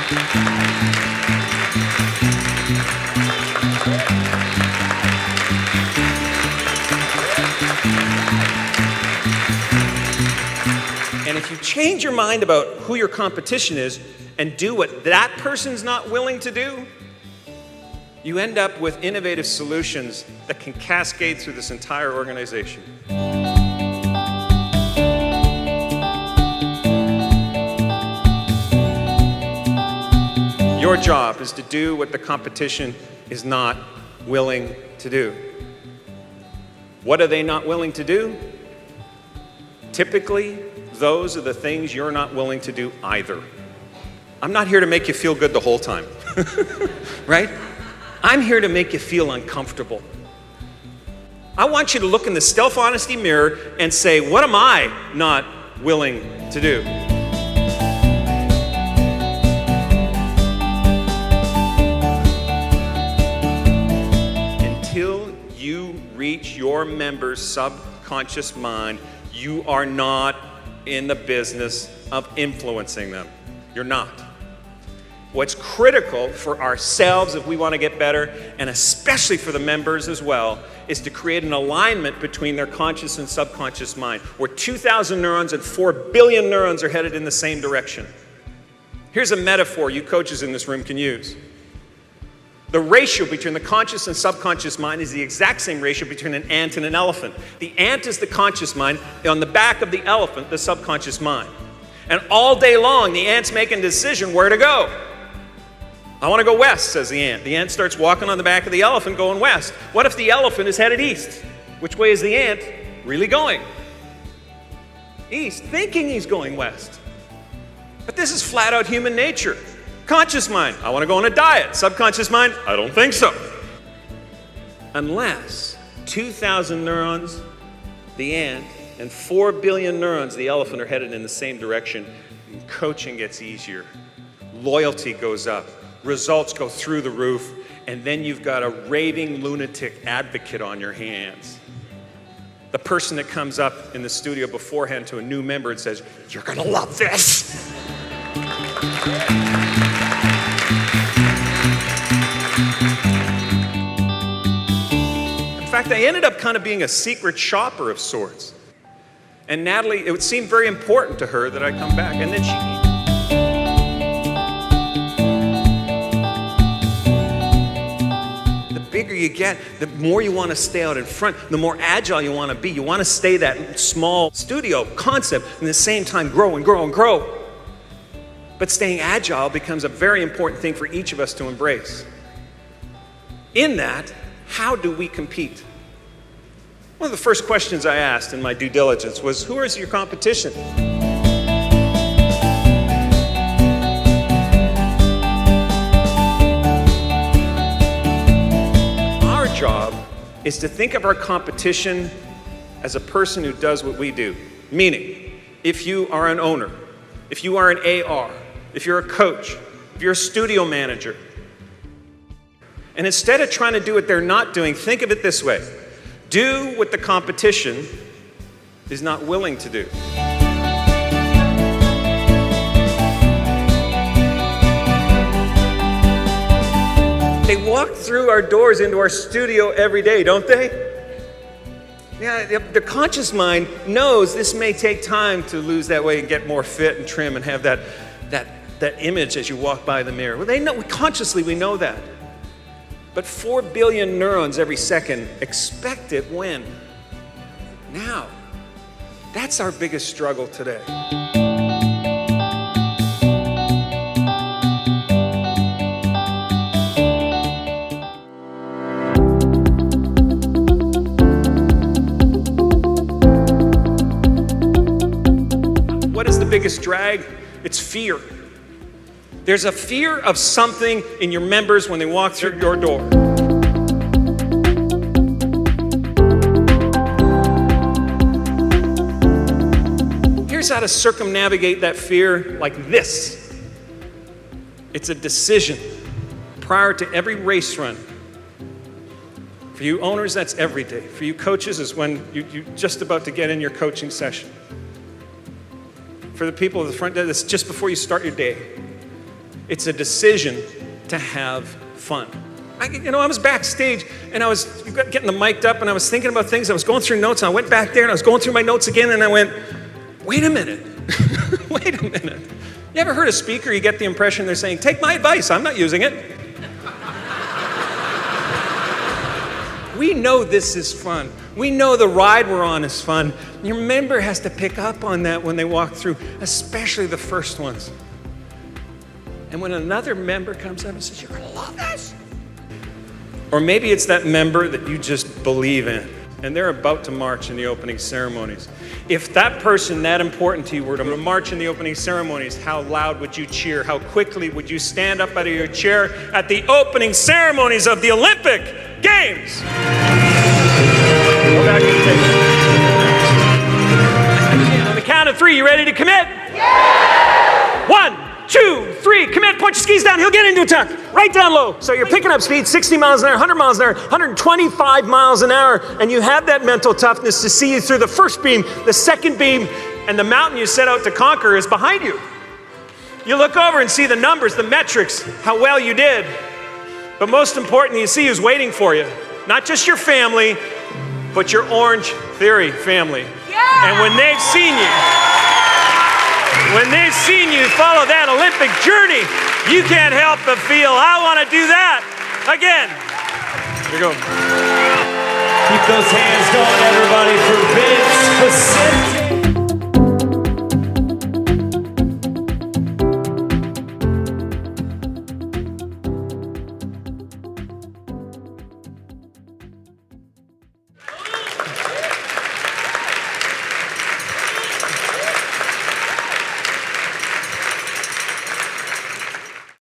And if you change your mind about who your competition is and do what that person's not willing to do, you end up with innovative solutions that can cascade through this entire organization. Your job is to do what the competition is not willing to do. What are they not willing to do? Typically, those are the things you're not willing to do either. I'm not here to make you feel good the whole time, right? I'm here to make you feel uncomfortable. I want you to look in the self-honesty mirror and say, what am I not willing to do? Until you reach your members' subconscious mind, you are not in the business of influencing them. You're not. What's critical for ourselves if we want to get better, and especially for the members as well, is to create an alignment between their conscious and subconscious mind, where 2,000 neurons and 4 billion neurons are headed in the same direction. Here's a metaphor you coaches in this room can use. The ratio between the conscious and subconscious mind is the exact same ratio between an ant and an elephant. The ant is the conscious mind. On the back of the elephant, the subconscious mind. And all day long, the ant's making a decision where to go. I want to go west, says the ant. The ant starts walking on the back of the elephant going west. What if the elephant is headed east? Which way is the ant really going? East, thinking he's going west. But this is flat out human nature. Conscious mind, I want to go on a diet. Subconscious mind, I don't think so. Unless 2,000 neurons, the ant, and 4 billion neurons, the elephant, are headed in the same direction, coaching gets easier. Loyalty goes up. Results go through the roof. And then you've got a raving lunatic advocate on your hands. The person that comes up in the studio beforehand to a new member and says, "You're going to love this." In fact, I ended up kind of being a secret shopper of sorts. And Natalie, it would seem very important to her that I come back. And then the bigger you get, the more you want to stay out in front, the more agile you want to be. You want to stay that small studio concept and at the same time grow and grow and grow. But staying agile becomes a very important thing for each of us to embrace. In that, how do we compete? One of the first questions I asked in my due diligence was, who is your competition? Our job is to think of our competition as a person who does what we do. Meaning, if you are an owner, if you are an AR, if you're a coach, if you're a studio manager, and instead of trying to do what they're not doing, think of it this way. Do what the competition is not willing to do. They walk through our doors into our studio every day, don't they? Yeah, the conscious mind knows this may take time to lose that weight and get more fit and trim and have that image as you walk by the mirror. Well, they know, consciously we know that. But 4 billion neurons every second expect it when? Now. That's our biggest struggle today. What is the biggest drag? It's fear. There's a fear of something in your members when they walk through your door. Here's how to circumnavigate that fear like this. It's a decision prior to every race run. For you owners, that's every day. For you coaches, is when you're just about to get in your coaching session. For the people at the front desk, it's just before you start your day. It's a decision to have fun. I was backstage and I was getting the mic'd up and I was thinking about things. I was going through notes and I went back there and I was going through my notes again and I went, wait a minute. Wait a minute. You ever heard a speaker, you get the impression they're saying, take my advice, I'm not using it. We know this is fun. We know the ride we're on is fun. Your member has to pick up on that when they walk through, especially the first ones. And when another member comes up and says, you're gonna love this. Or maybe it's that member that you just believe in, and they're about to march in the opening ceremonies. If that person that important to you were to march in the opening ceremonies, how loud would you cheer? How quickly would you stand up out of your chair at the opening ceremonies of the Olympic Games? Go back to the table. On the count of 3, you ready to commit? Yeah! 1, 2, 3, commit, point your skis down, he'll get into a tuck, right down low. So you're picking up speed, 60 miles an hour, 100 miles an hour, 125 miles an hour, and you have that mental toughness to see you through the first beam, the second beam, and the mountain you set out to conquer is behind you. You look over and see the numbers, the metrics, how well you did. But most importantly, you see who's waiting for you. Not just your family, but your Orange Theory family. Yeah! And when they've seen you follow that Olympic journey, you can't help but feel, I want to do that again. Here we go. Keep those hands going, everybody, for Vince Poscente.